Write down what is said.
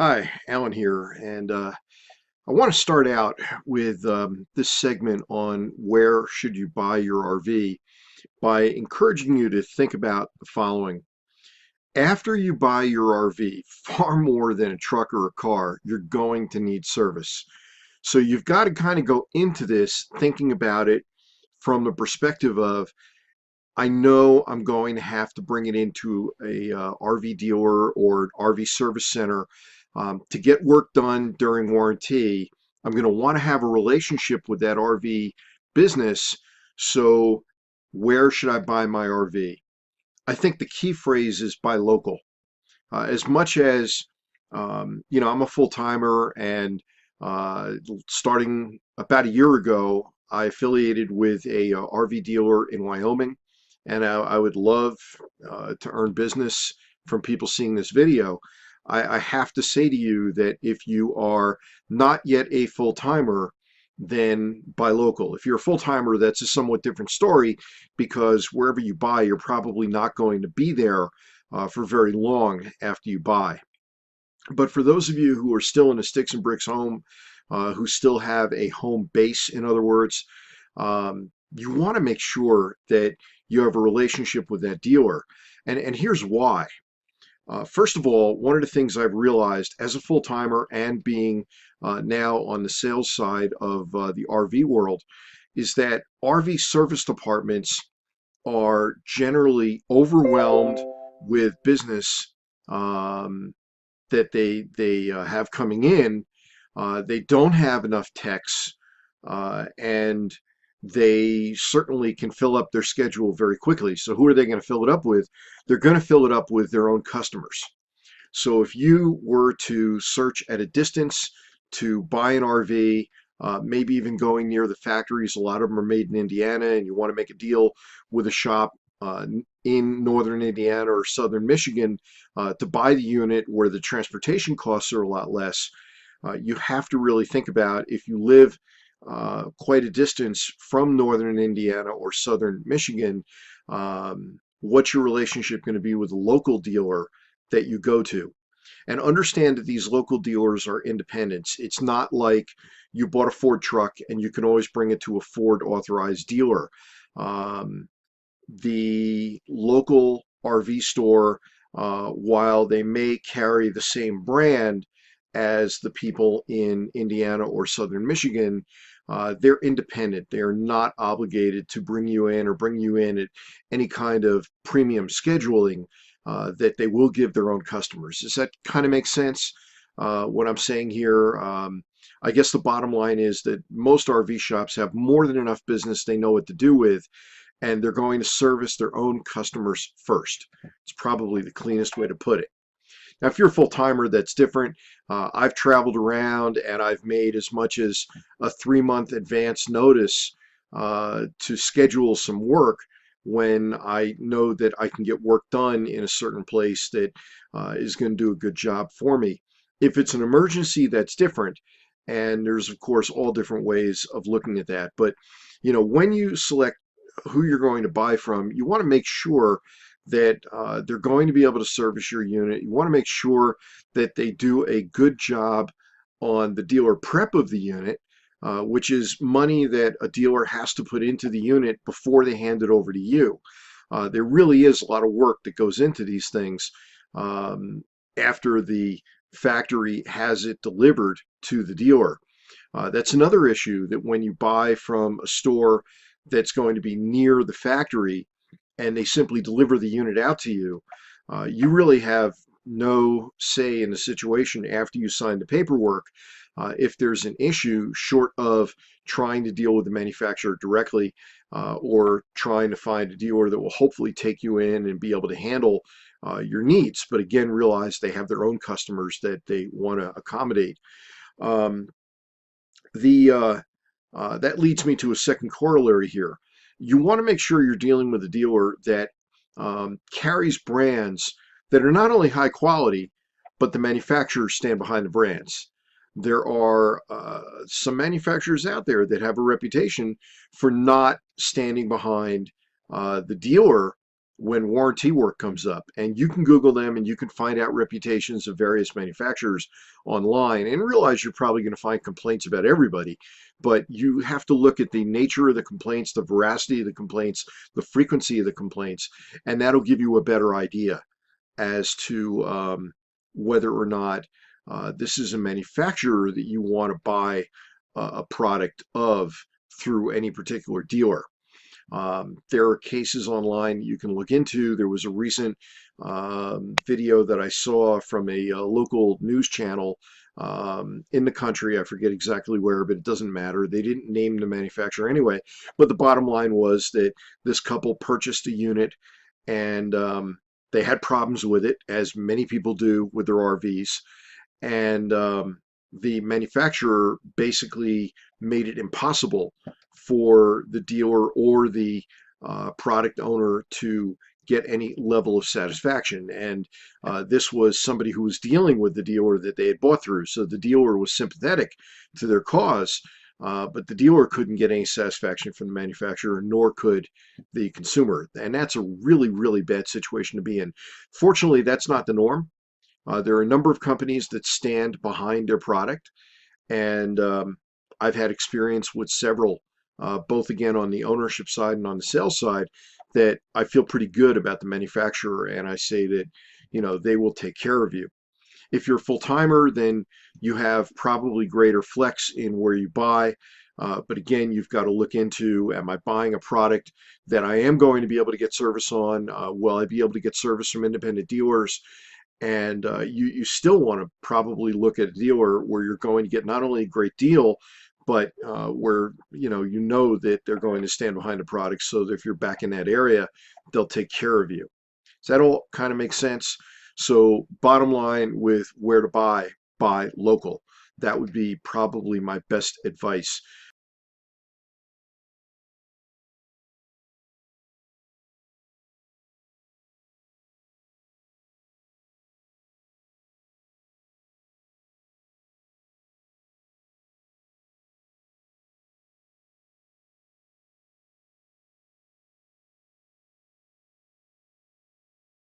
Hi, Alan here, and I want to start out with this segment on where should you buy your RV by encouraging you to think about the following. After you buy your RV, far more than a truck or a car, you're going to need service. So you've got to kind of go into this thinking about it from the perspective of I know I'm going to have to bring it into a RV dealer or an RV service center to get work done during warranty. I'm going to want to have a relationship with that RV business. So where should I buy my RV? I think the key phrase is buy local. As much as I'm a full timer, and starting about a year ago, I affiliated with a RV dealer in Wyoming, and I would love to earn business from people seeing this video. I have to say to you that if you are not yet a full timer, then buy local. If you're a full timer, that's a somewhat different story because wherever you buy, you're probably not going to be there for very long after you buy. But for those of you who are still in a sticks and bricks home, who still have a home base, in other words, you want to make sure that you have a relationship with that dealer. And here's why. First of all, one of the things I've realized as a full timer and being now on the sales side of the RV world is that RV service departments are generally overwhelmed with business that they have coming in. They don't have enough techs, and they certainly can fill up their schedule very quickly. So who are they going to fill it up with? They're going to fill it up with their own customers. So if you were to search at a distance to buy an RV, maybe even going near the factories, a lot of them are made in Indiana, and you want to make a deal with a shop in northern Indiana or southern Michigan to buy the unit where the transportation costs are a lot less, you have to really think about if you live quite a distance from northern Indiana or southern Michigan, what's your relationship going to be with the local dealer that you go to? And understand that these local dealers are independents. It's not like you bought a Ford truck and you can always bring it to a Ford authorized dealer. Um, the local RV store, while they may carry the same brand as the people in Indiana or Southern Michigan, they're independent. They're not obligated to bring you in or bring you in at any kind of premium scheduling that they will give their own customers. Does that kind of make sense? What I'm saying here? I guess the bottom line is that most RV shops have more than enough business they know what to do with, and they're going to service their own customers first. It's probably the cleanest way to put it. Now, if you're a full timer, that's different. I've traveled around and I've made as much as a 3 month advance notice to schedule some work when I know that I can get work done in a certain place that is going to do a good job for me. If it's an emergency, that's different. And there's, of course, all different ways of looking at that. But, when you select who you're going to buy from, you want to make sure that they're going to be able to service your unit. You want to make sure that they do a good job on the dealer prep of the unit, which is money that a dealer has to put into the unit before they hand it over to you. There really is a lot of work that goes into these things after the factory has it delivered to the dealer. That's another issue, that when you buy from a store that's going to be near the factory and they simply deliver the unit out to you, you really have no say in the situation after you sign the paperwork. If there's an issue, short of trying to deal with the manufacturer directly or trying to find a dealer that will hopefully take you in and be able to handle your needs. But again, realize they have their own customers that they want to accommodate. Um, the That leads me to a second corollary here. You want to make sure you're dealing with a dealer that carries brands that are not only high quality, but the manufacturers stand behind the brands. There are some manufacturers out there that have a reputation for not standing behind the dealer when warranty work comes up. And you can Google them and you can find out reputations of various manufacturers online and realize you're probably going to find complaints about everybody. But you have to look at the nature of the complaints, the veracity of the complaints, the frequency of the complaints, and that'll give you a better idea as to whether or not this is a manufacturer that you want to buy a product of through any particular dealer. There are cases online you can look into. There was a recent video that I saw from a local news channel in the country. I forget exactly where, but it doesn't matter. They didn't name the manufacturer anyway. But the bottom line was that this couple purchased a unit and they had problems with it, as many people do with their RVs. And the manufacturer basically made it impossible for the dealer or the product owner to get any level of satisfaction. And this was somebody who was dealing with the dealer that they had bought through. So the dealer was sympathetic to their cause, but the dealer couldn't get any satisfaction from the manufacturer, nor could the consumer. And that's a really, really bad situation to be in. Fortunately, that's not the norm. There are a number of companies that stand behind their product, and I've had experience with several, both again on the ownership side and on the sales side, that I feel pretty good about the manufacturer, and I say that, you know, they will take care of you. If you're a full-timer, then you have probably greater flex in where you buy. But again, you've got to look into, am I buying a product that I am going to be able to get service on? Will I be able to get service from independent dealers? And you still want to probably look at a dealer where you're going to get not only a great deal, but where you know that they're going to stand behind the product, so that if you're back in that area, they'll take care of you. Does that all kind of make sense? So bottom line with where to buy local. That would be probably my best advice.